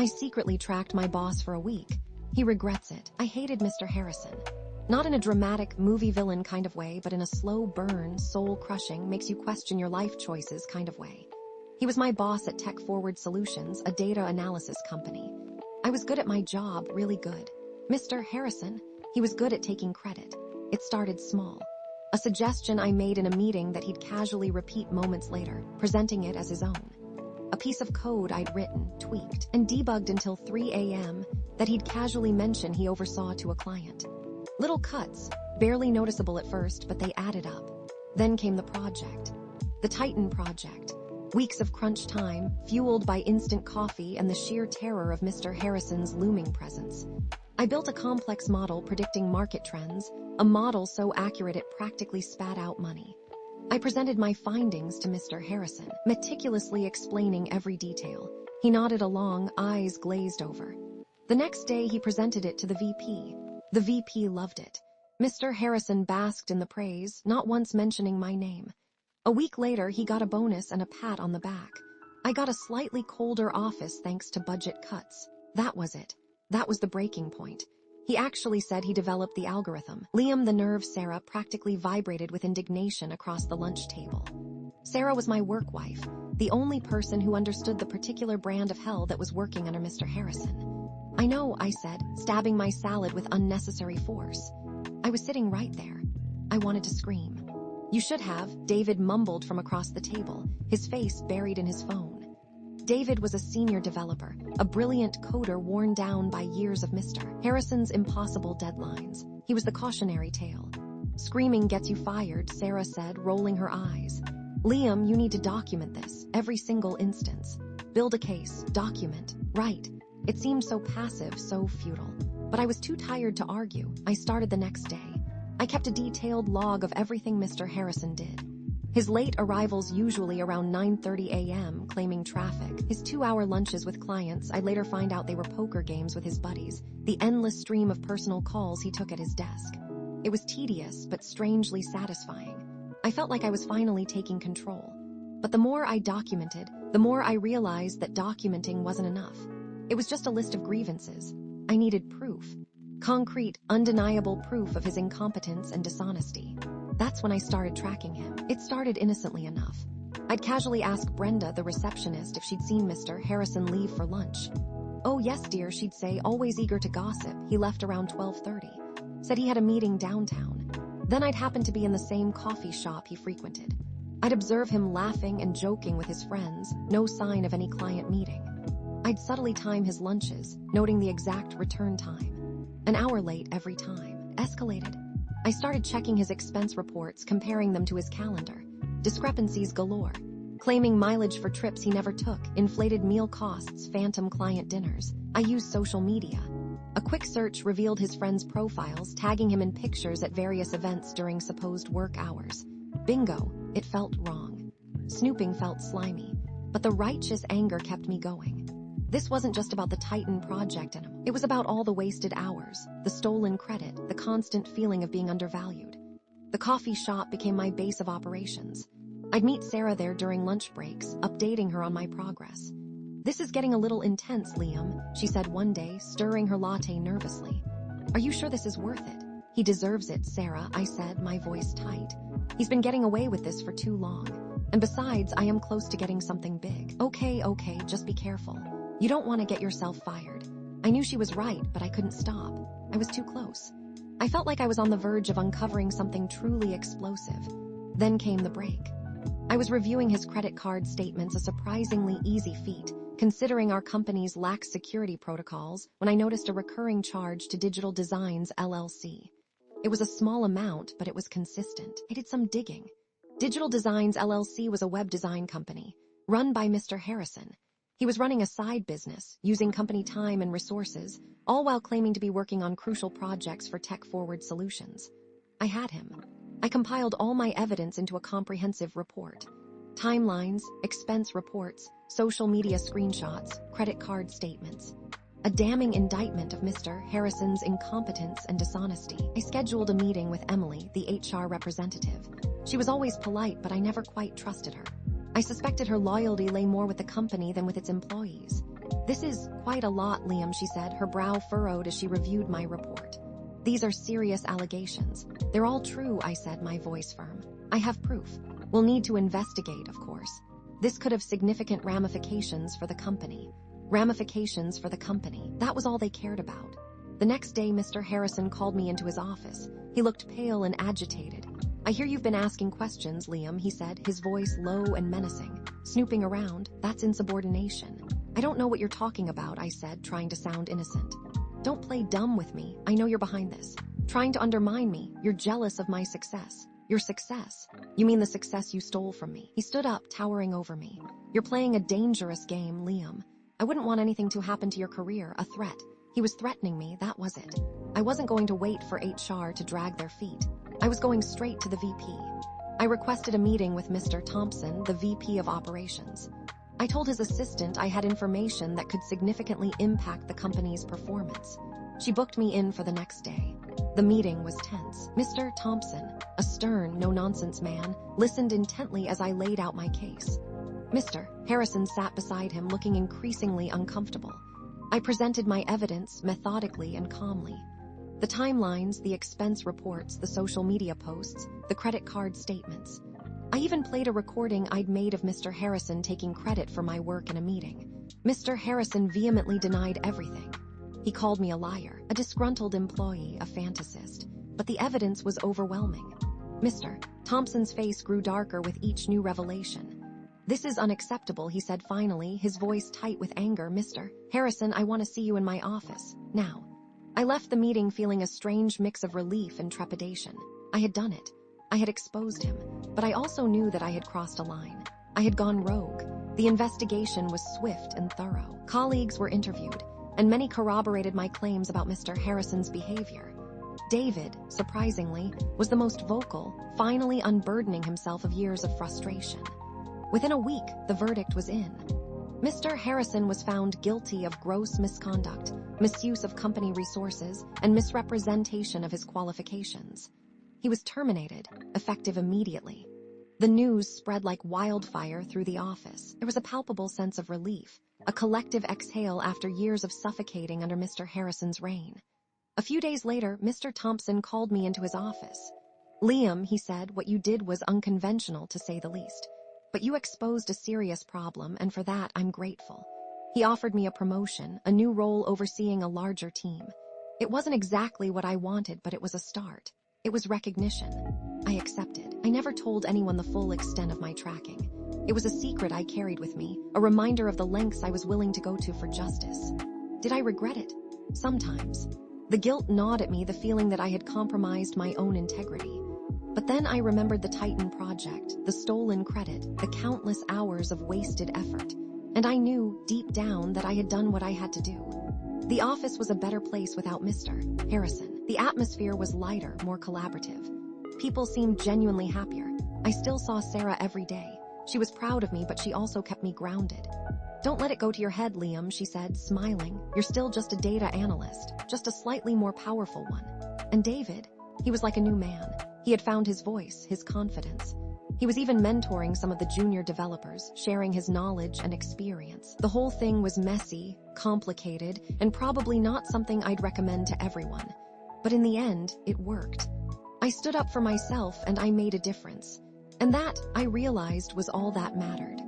I secretly tracked my boss for a week. He regrets it. I hated Mr. Harrison. Not in a dramatic movie villain kind of way, but in a slow burn, soul-crushing, makes you question your life choices kind of way. He was my boss at TechForward Solutions, a data analysis company. I was good at my job, really good. Mr. Harrison, he was good at taking credit. It started small. A suggestion I made in a meeting that he'd casually repeat moments later, presenting it as his own. A piece of code I'd written, tweaked, and debugged until 3 a.m. that he'd casually mention he oversaw to a client. Little cuts, barely noticeable at first, but they added up. Then came the project. The Titan project. Weeks of crunch time, fueled by instant coffee and the sheer terror of Mr. Harrison's looming presence. I built a complex model predicting market trends, a model so accurate it practically spat out money. I presented my findings to Mr. Harrison, meticulously explaining every detail. He nodded along, eyes glazed over. The next day he presented it to the VP. The VP loved it. Mr. Harrison basked in the praise, not once mentioning my name. A week later, he got a bonus and a pat on the back. I got a slightly colder office thanks to budget cuts. That was it. That was the breaking point. He actually said he developed the algorithm. Liam, the nerve Sarah, practically vibrated with indignation across the lunch table. Sarah was my work wife, the only person who understood the particular brand of hell that was working under Mr. Harrison. I know, I said, stabbing my salad with unnecessary force. I was sitting right there. I wanted to scream. You should have, David mumbled from across the table, his face buried in his phone. David was a senior developer, a brilliant coder worn down by years of Mr. Harrison's impossible deadlines. He was the cautionary tale. Screaming gets you fired, Sarah said, rolling her eyes. Liam, you need to document this, every single instance. Build a case, document, write. It seemed so passive, so futile. But I was too tired to argue. I started the next day. I kept a detailed log of everything Mr. Harrison did. His late arrivals usually around 9:30 a.m., claiming traffic. His 2-hour lunches with clients, I'd later find out they were poker games with his buddies. The endless stream of personal calls he took at his desk. It was tedious, but strangely satisfying. I felt like I was finally taking control. But the more I documented, the more I realized that documenting wasn't enough. It was just a list of grievances. I needed proof. Concrete, undeniable proof of his incompetence and dishonesty. That's when I started tracking him. It started innocently enough. I'd casually ask Brenda, the receptionist, if she'd seen Mr. Harrison leave for lunch. Oh yes, dear, she'd say, always eager to gossip. He left around 12:30. Said he had a meeting downtown. Then I'd happen to be in the same coffee shop he frequented. I'd observe him laughing and joking with his friends, no sign of any client meeting. I'd subtly time his lunches, noting the exact return time. An hour late every time. Escalated. I started checking his expense reports, comparing them to his calendar. Discrepancies galore. Claiming mileage for trips he never took, inflated meal costs, phantom client dinners. I used social media. A quick search revealed his friends' profiles, tagging him in pictures at various events during supposed work hours. Bingo, it felt wrong. Snooping felt slimy. But the righteous anger kept me going. This wasn't just about the Titan project in him. It was about all the wasted hours, the stolen credit, the constant feeling of being undervalued. The coffee shop became my base of operations. I'd meet Sarah there during lunch breaks, updating her on my progress. This is getting a little intense, Liam, she said one day, stirring her latte nervously. Are you sure this is worth it? He deserves it, Sarah, I said, my voice tight. He's been getting away with this for too long. And besides, I am close to getting something big. Okay, just be careful. You don't want to get yourself fired. I knew she was right, but I couldn't stop. I was too close. I felt like I was on the verge of uncovering something truly explosive. Then came the break. I was reviewing his credit card statements, a surprisingly easy feat, considering our company's lax security protocols, when I noticed a recurring charge to Digital Designs LLC. It was a small amount, but it was consistent. I did some digging. Digital Designs LLC was a web design company, run by Mr. Harrison. He was running a side business, using company time and resources, all while claiming to be working on crucial projects for TechForward Solutions. I had him. I compiled all my evidence into a comprehensive report. Timelines, expense reports, social media screenshots, credit card statements. A damning indictment of Mr. Harrison's incompetence and dishonesty. I scheduled a meeting with Emily, the HR representative. She was always polite, but I never quite trusted her. I suspected her loyalty lay more with the company than with its employees. This is quite a lot, Liam, she said, her brow furrowed as she reviewed my report. These are serious allegations. They're all true, I said, my voice firm. I have proof. We'll need to investigate, of course. This could have significant ramifications for the company. Ramifications for the company. That was all they cared about. The next day, Mr. Harrison called me into his office. He looked pale and agitated. I hear you've been asking questions, Liam, he said, his voice low and menacing. Snooping around, that's insubordination. I don't know what you're talking about, I said, trying to sound innocent. Don't play dumb with me. I know you're behind this. Trying to undermine me. You're jealous of my success. Your success? You mean the success you stole from me? He stood up, towering over me. You're playing a dangerous game, Liam. I wouldn't want anything to happen to your career, a threat. He was threatening me, that was it. I wasn't going to wait for HR to drag their feet. I was going straight to the VP. I requested a meeting with Mr. Thompson, the VP of Operations. I told his assistant I had information that could significantly impact the company's performance. She booked me in for the next day. The meeting was tense. Mr. Thompson, a stern, no-nonsense man, listened intently as I laid out my case. Mr. Harrison sat beside him, looking increasingly uncomfortable. I presented my evidence methodically and calmly. The timelines, the expense reports, the social media posts, the credit card statements. I even played a recording I'd made of Mr. Harrison taking credit for my work in a meeting. Mr. Harrison vehemently denied everything. He called me a liar, a disgruntled employee, a fantasist. But the evidence was overwhelming. Mr. Thompson's face grew darker with each new revelation. This is unacceptable, he said finally, his voice tight with anger. Mr. Harrison, I want to see you in my office, now. I left the meeting feeling a strange mix of relief and trepidation. I had done it. I had exposed him, but I also knew that I had crossed a line. I had gone rogue. The investigation was swift and thorough. Colleagues were interviewed, and many corroborated my claims about Mr. Harrison's behavior. David, surprisingly, was the most vocal, finally unburdening himself of years of frustration. Within a week, the verdict was in. Mr. Harrison was found guilty of gross misconduct, misuse of company resources, and misrepresentation of his qualifications. He was terminated, effective immediately. The news spread like wildfire through the office. There was a palpable sense of relief, a collective exhale after years of suffocating under Mr. Harrison's reign. A few days later, Mr. Thompson called me into his office. Liam, he said, what you did was unconventional, to say the least. But you exposed a serious problem, and for that I'm grateful. He offered me a promotion, a new role overseeing a larger team. It wasn't exactly what I wanted, but it was a start. It was recognition. I accepted. I never told anyone the full extent of my tracking. It was a secret I carried with me, a reminder of the lengths I was willing to go to for justice. Did I regret it? Sometimes. The guilt gnawed at me, the feeling that I had compromised my own integrity. But then I remembered the Titan project, the stolen credit, the countless hours of wasted effort. And I knew, deep down, that I had done what I had to do. The office was a better place without Mr. Harrison. The atmosphere was lighter, more collaborative. People seemed genuinely happier. I still saw Sarah every day. She was proud of me, but she also kept me grounded. Don't let it go to your head, Liam, she said, smiling. You're still just a data analyst, just a slightly more powerful one. And David, he was like a new man. He had found his voice, his confidence. He was even mentoring some of the junior developers, sharing his knowledge and experience. The whole thing was messy, complicated, and probably not something I'd recommend to everyone. But in the end, it worked. I stood up for myself and I made a difference. And that, I realized, was all that mattered.